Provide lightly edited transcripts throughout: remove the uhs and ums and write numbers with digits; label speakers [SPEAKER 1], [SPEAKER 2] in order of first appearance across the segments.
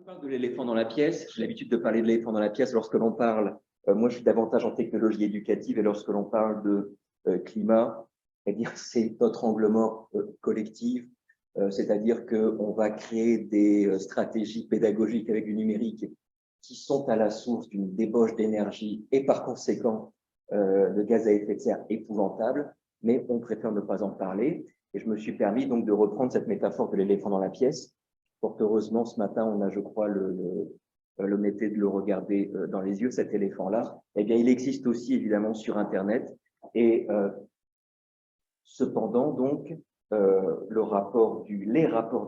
[SPEAKER 1] parle de l'éléphant dans la pièce, j'ai l'habitude de parler de l'éléphant dans la pièce lorsque l'on parle, moi je suis davantage en technologie éducative et lorsque l'on parle de climat, eh bien c'est notre angle mort collectif, c'est-à-dire qu'on va créer des stratégies pédagogiques avec du numérique qui sont à la source d'une débauche d'énergie et par conséquent de gaz à effet de serre épouvantable, mais on préfère ne pas en parler. Et je me suis permis donc de reprendre cette métaphore de l'éléphant dans la pièce. Fort heureusement, ce matin, on a, je crois, l'honnêteté de le regarder dans les yeux, cet éléphant-là. Eh bien, il existe aussi, évidemment, sur Internet. Et cependant, donc, les rapports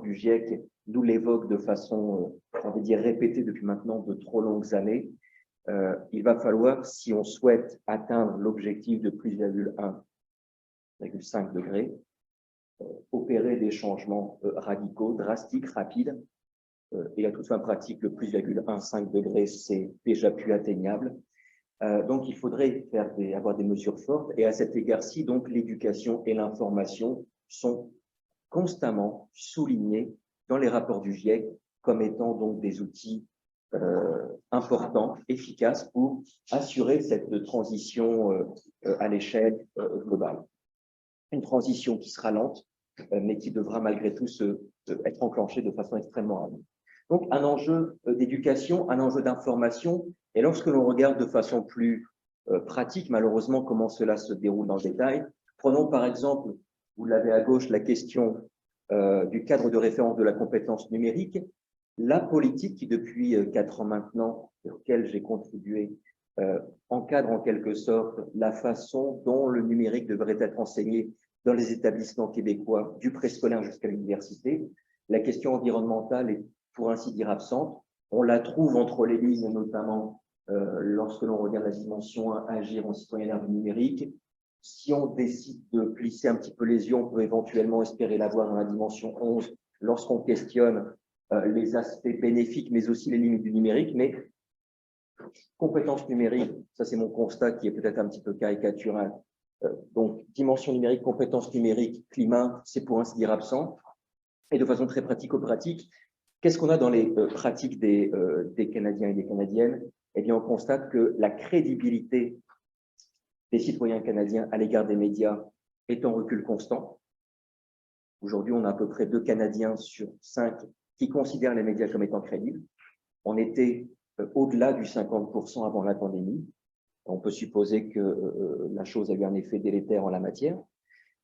[SPEAKER 1] du GIEC nous l'évoquent de façon, on va dire, répétée depuis maintenant de trop longues années. Il va falloir, si on souhaite atteindre l'objectif de plus 1,5 degrés, opérer des changements radicaux, drastiques, rapides, et à toute fin pratique, le plus 1,5 degrés, c'est déjà plus atteignable. Donc, il faudrait avoir des mesures fortes, et à cet égard-ci, donc, l'éducation et l'information sont constamment soulignés dans les rapports du GIEC comme étant donc des outils importants, efficaces pour assurer cette transition à l'échelle globale. Une transition qui sera lente, mais qui devra malgré tout être enclenchée de façon extrêmement rapide. Donc, un enjeu d'éducation, un enjeu d'information, et lorsque l'on regarde de façon plus pratique, malheureusement, comment cela se déroule dans le détail, prenons par exemple, vous l'avez à gauche, la question du cadre de référence de la compétence numérique. La politique qui, depuis 4 ans maintenant, auquel j'ai contribué, encadre en quelque sorte la façon dont le numérique devrait être enseigné dans les établissements québécois, du préscolaire jusqu'à l'université. La question environnementale est, pour ainsi dire, absente. On la trouve entre les lignes, notamment lorsque l'on regarde la dimension agir en citoyen du numérique. Si on décide de plisser un petit peu les yeux, on peut éventuellement espérer l'avoir dans la dimension 11 lorsqu'on questionne les aspects bénéfiques, mais aussi les limites du numérique. Mais compétences numériques, ça c'est mon constat qui est peut-être un petit peu caricatural. Donc, dimension numérique, compétences numériques, climat, c'est pour ainsi dire absent. Et de façon très pratico-pratique, qu'est-ce qu'on a dans les pratiques des Canadiens et des Canadiennes? Eh bien, on constate que la crédibilité des citoyens canadiens à l'égard des médias est en recul constant. Aujourd'hui, on a à peu près 2 Canadiens sur 5 qui considèrent les médias comme étant crédibles. On était au-delà du 50% avant la pandémie. On peut supposer que la chose a eu un effet délétère en la matière.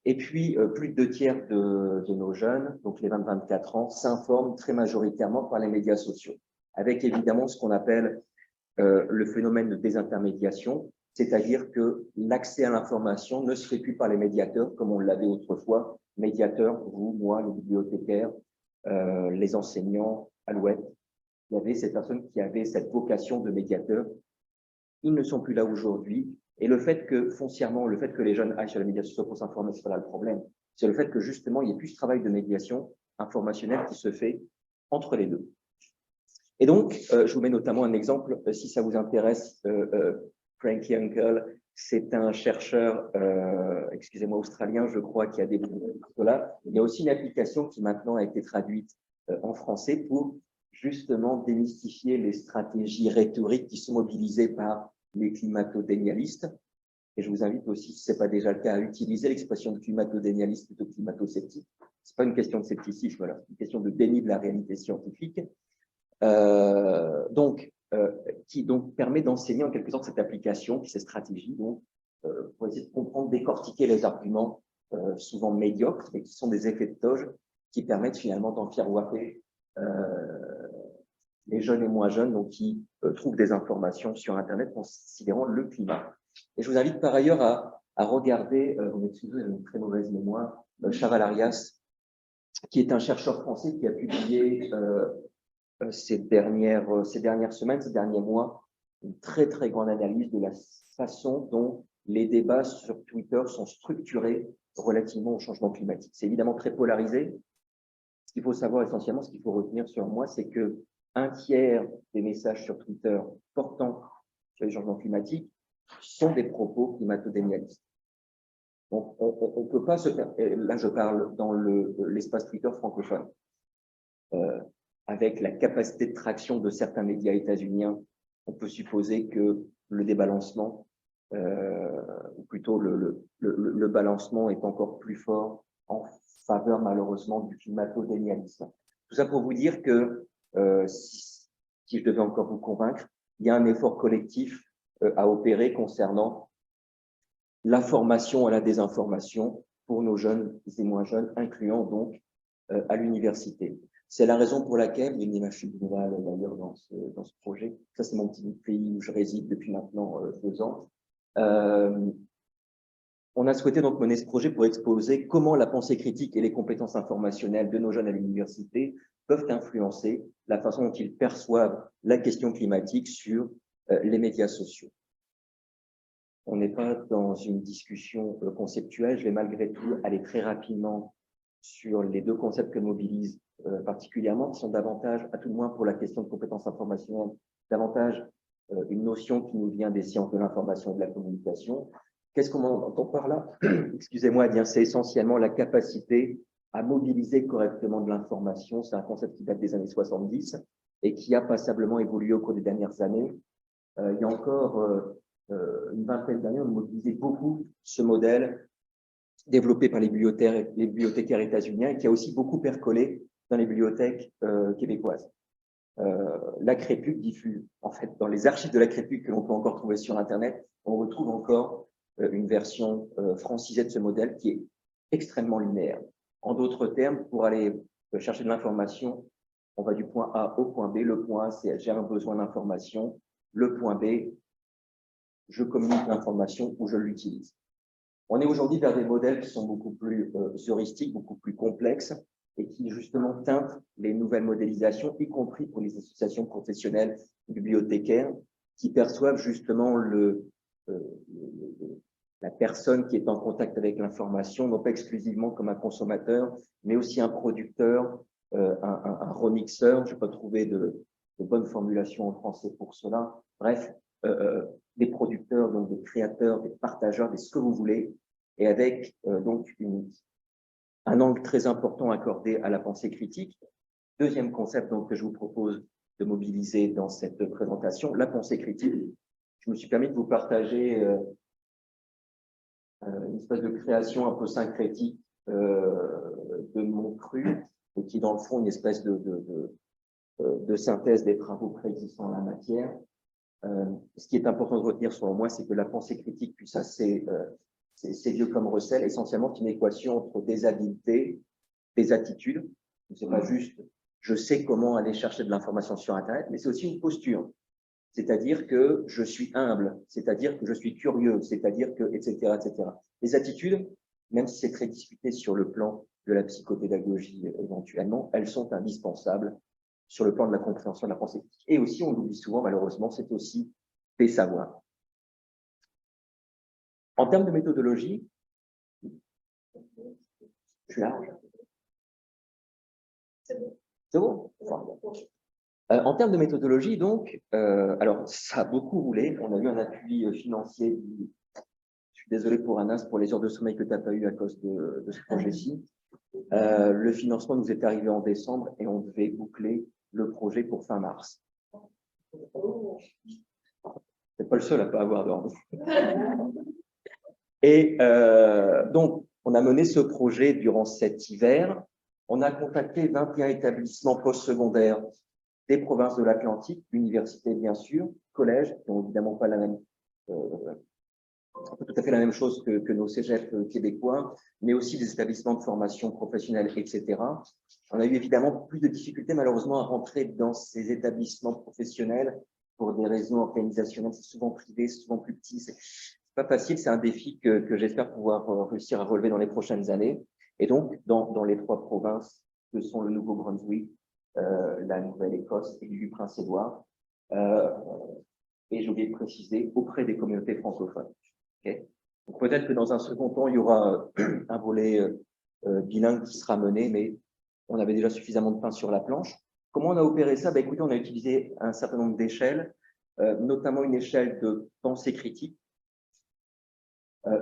[SPEAKER 1] Et puis, plus de 2 tiers de nos jeunes, donc les 20-24 ans, s'informent très majoritairement par les médias sociaux, avec évidemment ce qu'on appelle le phénomène de désintermédiation, c'est-à-dire que l'accès à l'information ne se fait plus par les médiateurs, comme on l'avait autrefois. Médiateurs, vous, moi, les bibliothécaires, les enseignants, Alouette. Il y avait ces personnes qui avaient cette vocation de médiateur. Ils ne sont plus là aujourd'hui. Et le fait que, foncièrement, le fait que les jeunes aillent sur les médias sociaux pour s'informer, c'est pas là le problème. C'est le fait que, justement, il y ait plus ce travail de médiation informationnelle qui se fait entre les deux. Et donc, je vous mets notamment un exemple, si ça vous intéresse, Frankie Uncle, c'est un chercheur, excusez-moi, australien, je crois, qui a développé cela. Il y a aussi une application qui maintenant a été traduite en français pour justement démystifier les stratégies rhétoriques qui sont mobilisées par les climato-dénialistes. Et je vous invite aussi, si ce n'est pas déjà le cas, à utiliser l'expression de climato-dénialiste plutôt que climato-sceptique. Ce n'est pas une question de scepticisme, voilà, c'est une question de déni de la réalité scientifique. Qui donc permet d'enseigner en quelque sorte cette application, ces stratégies, donc, pour essayer de comprendre, décortiquer les arguments souvent médiocres, et qui sont des effets de toge qui permettent finalement d'enfirouaper les jeunes et moins jeunes, donc qui trouvent des informations sur Internet considérant le climat. Et je vous invite par ailleurs à regarder, vous m'excusez, j'ai une très mauvaise mémoire, Chaval Arias, qui est un chercheur français qui a publié ces dernières semaines, ces derniers mois, une très très grande analyse de la façon dont les débats sur Twitter sont structurés relativement au changement climatique. C'est évidemment très polarisé. Ce qu'il faut savoir essentiellement, ce qu'il faut retenir sur moi, c'est que 1/3 des messages sur Twitter portant sur les changements climatiques sont des propos climato-dénialistes. Donc, on ne peut pas se faire, là je parle dans l'espace Twitter francophone, avec la capacité de traction de certains médias états-uniens, on peut supposer que le débalancement, ou plutôt le balancement est encore plus fort en faveur malheureusement du climato-dénialisme. Tout ça pour vous dire que si je devais encore vous convaincre, il y a un effort collectif à opérer concernant la formation à la désinformation pour nos jeunes et moins jeunes, incluant donc à l'université. C'est la raison pour laquelle, il y a une image subliminale d'ailleurs dans ce projet, ça c'est mon petit pays où je réside depuis maintenant 2 ans. On a souhaité donc mener ce projet pour exposer comment la pensée critique et les compétences informationnelles de nos jeunes à l'université peuvent influencer la façon dont ils perçoivent la question climatique sur les médias sociaux. On n'est pas dans une discussion conceptuelle, je vais malgré tout aller très rapidement sur les 2 concepts que mobilise particulièrement, qui sont davantage, à tout le moins pour la question de compétences informationnelles, davantage une notion qui nous vient des sciences de l'information et de la communication. Qu'est-ce qu'on entend par là? Excusez-moi, bien, c'est essentiellement la capacité à mobiliser correctement de l'information. C'est un concept qui date des années 70 et qui a passablement évolué au cours des dernières années. Il y a encore une vingtaine d'années, on mobilisait beaucoup ce modèle développé par les bibliothécaires états-uniens et qui a aussi beaucoup percolé dans les bibliothèques québécoises. La Crépuc diffuse, en fait, dans les archives de la Crépuc que l'on peut encore trouver sur Internet, on retrouve encore une version francisée de ce modèle qui est extrêmement linéaire. En d'autres termes, pour aller chercher de l'information, on va du point A au point B. Le point A, c'est j'ai un besoin d'information. Le point B, je communique l'information ou je l'utilise. On est aujourd'hui vers des modèles qui sont beaucoup plus heuristiques, beaucoup plus complexes et qui justement teintent les nouvelles modélisations, y compris pour les associations professionnelles bibliothécaires qui perçoivent justement la personne qui est en contact avec l'information, non pas exclusivement comme un consommateur, mais aussi un producteur, un remixeur. Je n'ai pas trouvé de bonne formulation en français pour cela. Bref, des producteurs, donc des créateurs, des partageurs, des ce que vous voulez, et avec donc un angle très important accordé à la pensée critique. Deuxième concept donc, que je vous propose de mobiliser dans cette présentation, la pensée critique. Je me suis permis de vous partager une espèce de création un peu syncrétique de mon cru, et qui est dans le fond une espèce de synthèse des travaux préexistants en la matière. Ce qui est important de retenir selon moi, c'est que la pensée critique, puis ça c'est vieux comme recel, essentiellement c'est une équation entre des habiletés, des attitudes. C'est pas juste je sais comment aller chercher de l'information sur Internet, mais c'est aussi une posture. C'est-à-dire que je suis humble, c'est-à-dire que je suis curieux, c'est-à-dire que, etc., etc. Les attitudes, même si c'est très discuté sur le plan de la psychopédagogie éventuellement, elles sont indispensables sur le plan de la compréhension de la pensée critique. Et aussi, on l'oublie souvent, malheureusement, c'est aussi des savoirs. En termes de méthodologie, je suis large. C'est bon. En termes de méthodologie, donc, alors ça a beaucoup roulé. On a eu un appui financier. Je suis désolé pour Anas pour les heures de sommeil que tu n'as pas eu à cause de ce projet-ci. Le financement nous est arrivé en décembre et on devait boucler le projet pour fin mars. C'est pas le seul à pas avoir d'ordre. Et donc, on a mené ce projet durant cet hiver. On a contacté 21 établissements postsecondaires des provinces de l'Atlantique, universités bien sûr, collèges, qui n'ont évidemment pas la même, tout à fait la même chose que nos cégeps québécois, mais aussi des établissements de formation professionnelle, etc. On a eu évidemment plus de difficultés malheureusement à rentrer dans ces établissements professionnels pour des raisons organisationnelles. C'est souvent privé, c'est souvent plus petit. C'est pas facile, c'est un défi que j'espère pouvoir réussir à relever dans les prochaines années. Et donc, dans les 3 provinces que sont le Nouveau-Brunswick, la Nouvelle-Écosse et l'Île-du-Prince-Édouard, et j'ai oublié de préciser, auprès des communautés francophones. Okay. Donc peut-être que dans un second temps, il y aura un volet bilingue qui sera mené, mais on avait déjà suffisamment de pain sur la planche. Comment on a opéré ça? Écoutez, on a utilisé un certain nombre d'échelles, notamment une échelle de pensée critique,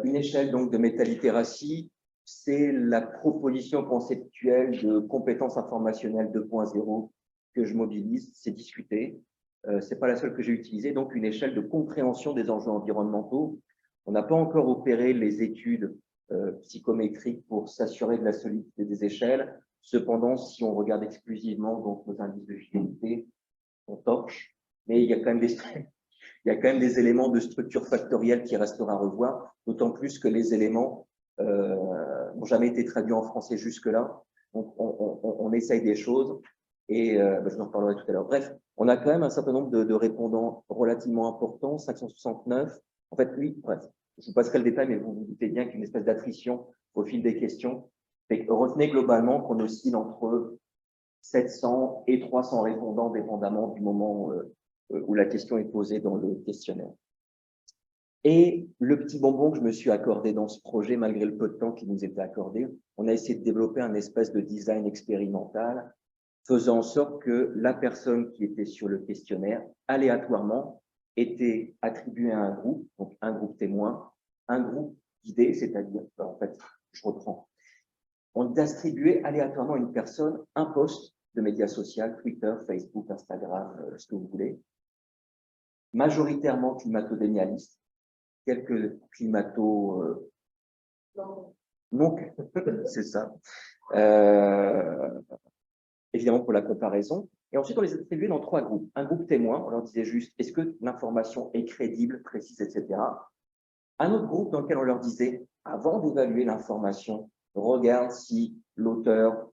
[SPEAKER 1] une échelle donc de métalittératie, c'est la proposition conceptuelle de compétences informationnelles 2.0 que je mobilise, c'est discuter. Ce n'est pas la seule que j'ai utilisée, donc une échelle de compréhension des enjeux environnementaux. On n'a pas encore opéré les études psychométriques pour s'assurer de la solidité des échelles. Cependant, si on regarde exclusivement donc, nos indices de fidélité, on torche, mais il y a quand même des éléments de structure factorielle qui restera à revoir, d'autant plus que les éléments n'ont jamais été traduits en français jusque-là. Donc, on essaye des choses et je vous en reparlerai tout à l'heure. Bref, on a quand même un certain nombre de répondants relativement importants, 569. En fait, oui, bref, je vous passerai le détail, mais vous vous doutez bien qu'il y a une espèce d'attrition au fil des questions. Retenez globalement qu'on oscille entre 700 et 300 répondants, dépendamment du moment où la question est posée dans le questionnaire. Et le petit bonbon que je me suis accordé dans ce projet, malgré le peu de temps qui nous était accordé, on a essayé de développer un espèce de design expérimental, faisant en sorte que la personne qui était sur le questionnaire, aléatoirement, était attribuée à un groupe, donc un groupe témoin, un groupe guidé, c'est-à-dire, en fait, je reprends, on distribuait aléatoirement à une personne un post de médias sociaux, Twitter, Facebook, Instagram, ce que vous voulez, majoritairement climato-dénialistes, quelques climato... non, c'est ça. Évidemment pour la comparaison. Et ensuite, on les attribuait dans 3 groupes. Un groupe témoin, on leur disait juste, est-ce que l'information est crédible, précise, etc. Un autre groupe dans lequel on leur disait, avant d'évaluer l'information, regarde si l'auteur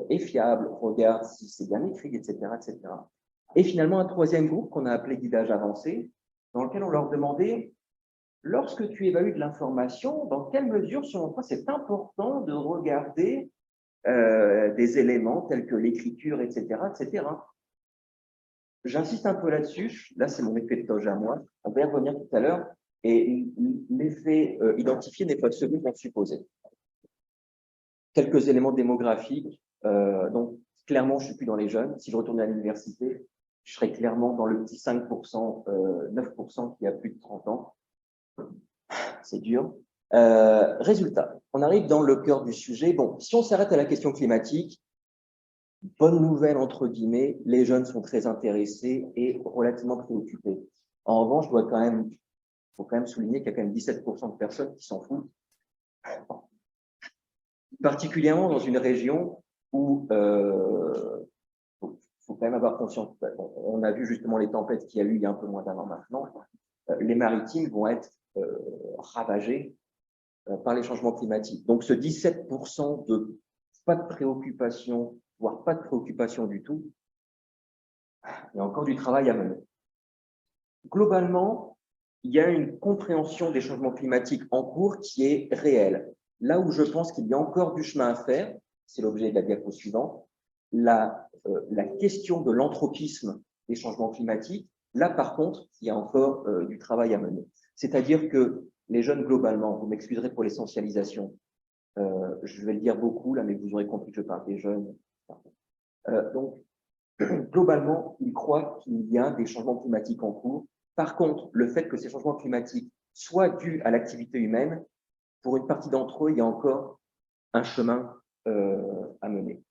[SPEAKER 1] est fiable, regarde si c'est bien écrit, etc., etc. Et finalement, un troisième groupe qu'on a appelé guidage avancé, dans lequel on leur demandait, lorsque tu évalues de l'information, dans quelle mesure, selon toi, c'est important de regarder des éléments tels que l'écriture, etc., etc. J'insiste un peu là-dessus, là c'est mon effet de toge à moi, on va y revenir tout à l'heure, et l'effet identifié n'est pas celui qu'on supposait. Quelques éléments démographiques, donc clairement je ne suis plus dans les jeunes, si je retournais à l'université, je serais clairement dans le petit 5%, 9% qui a plus de 30 ans. C'est dur. Résultat, on arrive dans le cœur du sujet. Bon, si on s'arrête à la question climatique, bonne nouvelle entre guillemets, les jeunes sont très intéressés et relativement préoccupés. En revanche, faut quand même souligner qu'il y a quand même 17% de personnes qui s'en foutent, particulièrement dans une région où faut quand même avoir conscience. On a vu justement les tempêtes qu'il y a eu il y a un peu moins d'1 an maintenant. Les maritimes vont être ravagées par les changements climatiques. Donc, ce 17% de pas de préoccupation, voire pas de préoccupation du tout, il y a encore du travail à mener. Globalement, il y a une compréhension des changements climatiques en cours qui est réelle. Là où je pense qu'il y a encore du chemin à faire, c'est l'objet de la diapo suivante, la question de l'anthropisme des changements climatiques, là par contre, il y a encore du travail à mener. C'est-à-dire que les jeunes globalement, vous m'excuserez pour l'essentialisation, je vais le dire beaucoup là, mais vous aurez compris que je parle des jeunes. Donc, globalement, ils croient qu'il y a des changements climatiques en cours. Par contre, le fait que ces changements climatiques soient dus à l'activité humaine, pour une partie d'entre eux, il y a encore un chemin à mener.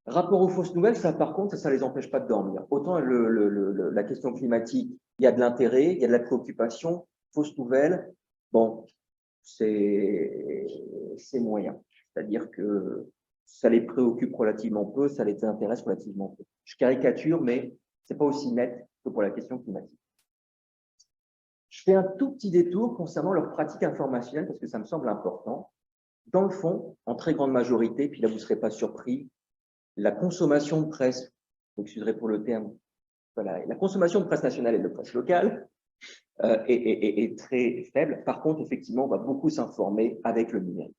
[SPEAKER 1] Rapport aux fausses nouvelles, ça par contre, ça ne les empêche pas de dormir. Autant la question climatique, il y a de l'intérêt, il y a de la préoccupation. Fausses nouvelles, bon, c'est moyen. C'est-à-dire que ça les préoccupe relativement peu, ça les intéresse relativement peu. Je caricature, mais ce n'est pas aussi net que pour la question climatique. Je fais un tout petit détour concernant leur pratique informationnelle parce que ça me semble important. Dans le fond, en très grande majorité, puis là vous ne serez pas surpris, la consommation de presse, vous m'excuserez pour le terme, voilà, la consommation de presse nationale et de presse locale est très faible. Par contre, effectivement, on va beaucoup s'informer avec le numérique.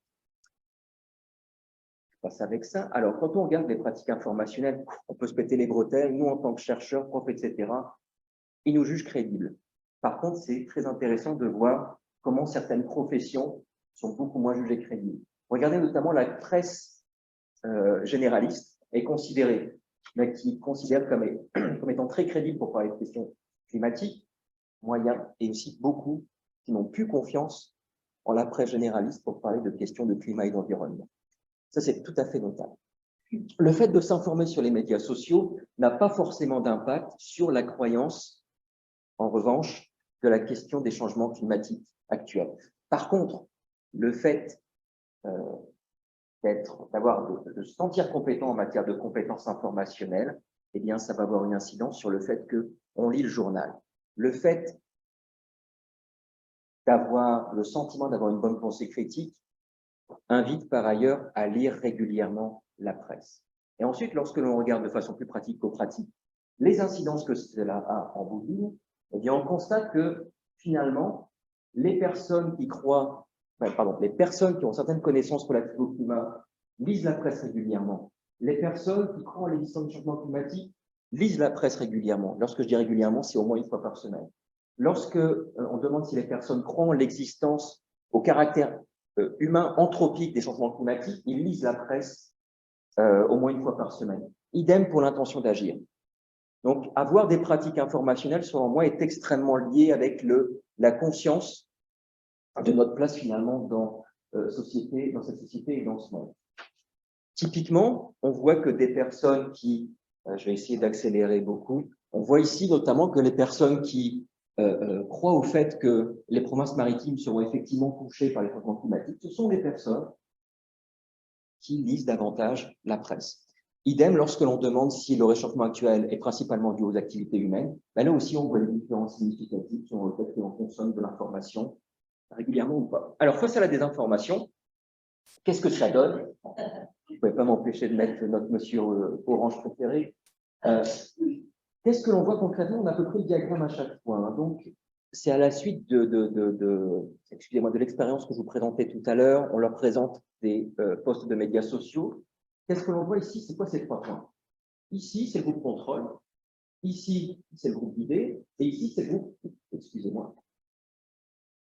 [SPEAKER 1] Je passe avec ça. Alors, quand on regarde les pratiques informationnelles, on peut se péter les bretelles. Nous, en tant que chercheurs, profs, etc., ils nous jugent crédibles. Par contre, c'est très intéressant de voir comment certaines professions sont beaucoup moins jugées crédibles. Regardez notamment la presse généraliste est considérée, mais qui considère comme étant très crédible pour parler de questions climatiques, moyens, et aussi beaucoup qui n'ont plus confiance en la presse généraliste pour parler de questions de climat et d'environnement. Ça, c'est tout à fait notable. le fait de s'informer sur les médias sociaux n'a pas forcément d'impact sur la croyance, en revanche, de la question des changements climatiques actuels. Par contre, le fait de se sentir compétent en matière de compétences informationnelles, eh bien, ça va avoir une incidence sur le fait qu'on lit le journal. Le fait d'avoir le sentiment d'avoir une bonne pensée critique invite par ailleurs à lire régulièrement la presse. Et ensuite, lorsque l'on regarde de façon plus pratico-pratique les incidences que cela a en bout de ligne, eh bien, on constate que finalement, les personnes qui croient, les personnes qui ont certaines connaissances relatives au climat lisent la presse régulièrement. Les personnes qui croient en l'existence du changement climatique lisent la presse régulièrement. Lorsque je dis régulièrement, c'est au moins une fois par semaine. Lorsque on demande si les personnes croient en l'existence, au caractère humain anthropique des changements climatiques, ils lisent la presse au moins une fois par semaine. Idem pour l'intention d'agir. Donc, avoir des pratiques informationnelles, selon moi, est extrêmement lié avec la conscience de notre place finalement dans cette société et dans ce monde. Typiquement, on voit que des personnes qui, je vais essayer d'accélérer beaucoup, on voit ici notamment que les personnes qui croient au fait que les provinces maritimes seront effectivement touchées par les changements climatiques, ce sont des personnes qui lisent davantage la presse. Idem, lorsque l'on demande si le réchauffement actuel est principalement dû aux activités humaines, là aussi on voit des différences significatives sur le fait que l'on consomme de l'information régulièrement ou pas. Alors, face à la désinformation, qu'est-ce que ça donne? Je ne pouvais pas m'empêcher de mettre notre monsieur orange préféré. Qu'est-ce que l'on voit concrètement? On a à peu près le diagramme à chaque fois. Hein. Donc, c'est à la suite excusez-moi, de l'expérience que je vous présentais tout à l'heure. On leur présente des posts de médias sociaux. Qu'est-ce que l'on voit ici? C'est quoi ces trois points? Ici, c'est le groupe contrôle. Ici, c'est le groupe guidé. Et ici, c'est le groupe, excusez-moi,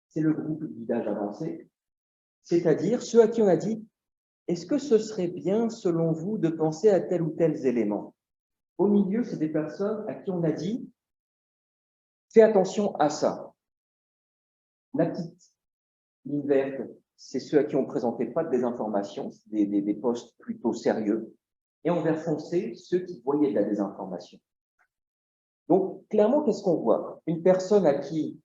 [SPEAKER 1] c'est le groupe guidage avancé. C'est-à-dire ceux à qui on a dit, est-ce que ce serait bien, selon vous, de penser à tel ou tel élément? Au milieu, c'est des personnes à qui on a dit, fais attention à ça. La petite ligne verte, c'est ceux à qui on ne présentait pas de désinformation, des postes plutôt sérieux. Et en vert foncé, ceux qui voyaient de la désinformation. Donc, clairement, qu'est-ce qu'on voit? Une personne à qui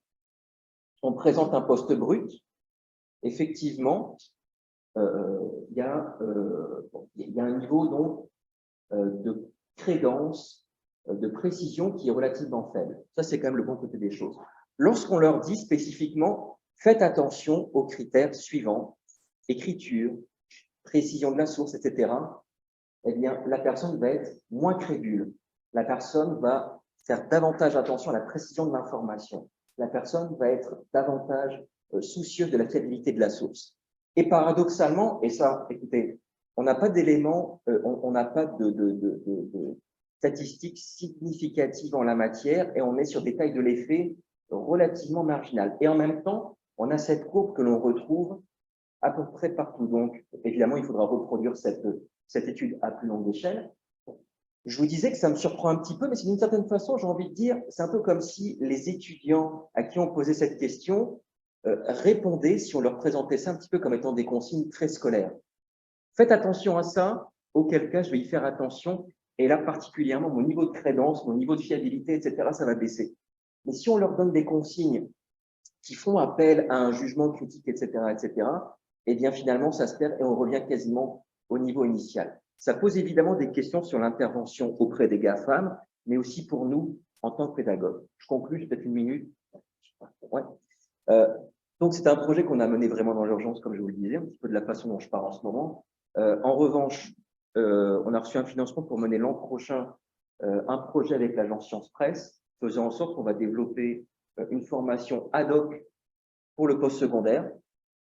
[SPEAKER 1] on présente un poste brut, effectivement, il y a un niveau donc, de crédence, de précision qui est relativement faible. Ça, c'est quand même le bon côté des choses. Lorsqu'on leur dit spécifiquement, faites attention aux critères suivants, écriture, précision de la source, etc., eh bien, la personne va être moins crédule. La personne va faire davantage attention à la précision de l'information. La personne va être davantage soucieuse de la fiabilité de la source. Et paradoxalement, et ça, écoutez, on n'a pas d'éléments, on n'a pas de statistiques significatives en la matière et on est sur des tailles de l'effet relativement marginales. Et en même temps, on a cette courbe que l'on retrouve à peu près partout. Donc, évidemment, il faudra reproduire cette étude à plus longue échelle. Je vous disais que ça me surprend un petit peu, mais c'est d'une certaine façon, j'ai envie de dire, c'est un peu comme si les étudiants à qui on posait cette question répondaient si on leur présentait ça un petit peu comme étant des consignes très scolaires. Faites attention à ça, auquel cas je vais y faire attention, et là particulièrement mon niveau de crédence, mon niveau de fiabilité, etc., ça va baisser. Mais si on leur donne des consignes qui font appel à un jugement critique, etc., eh bien finalement ça se perd et on revient quasiment au niveau initial. Ça pose évidemment des questions sur l'intervention auprès des GAFAM, mais aussi pour nous en tant que pédagogues. Je conclue, j'ai peut-être une minute. Ouais. Donc c'est un projet qu'on a mené vraiment dans l'urgence, comme je vous le disais, un petit peu de la façon dont je pars en ce moment. En revanche, on a reçu un financement pour mener l'an prochain un projet avec l'agence Science Presse, faisant en sorte qu'on va développer une formation ad hoc pour le post-secondaire.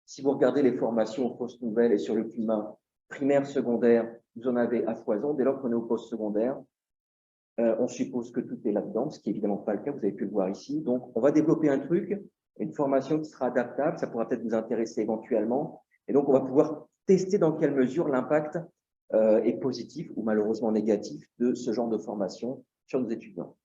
[SPEAKER 1] Si vous regardez les formations au post-nouvelle et sur le climat primaire, secondaire, vous en avez à foison. Dès lors qu'on est au post-secondaire, on suppose que tout est là-dedans, ce qui n'est évidemment pas le cas, vous avez pu le voir ici. Donc, on va développer un truc, une formation qui sera adaptable, ça pourra peut-être vous intéresser éventuellement. Et donc, on va pouvoir tester dans quelle mesure l'impact est positif ou malheureusement négatif de ce genre de formation sur nos étudiants.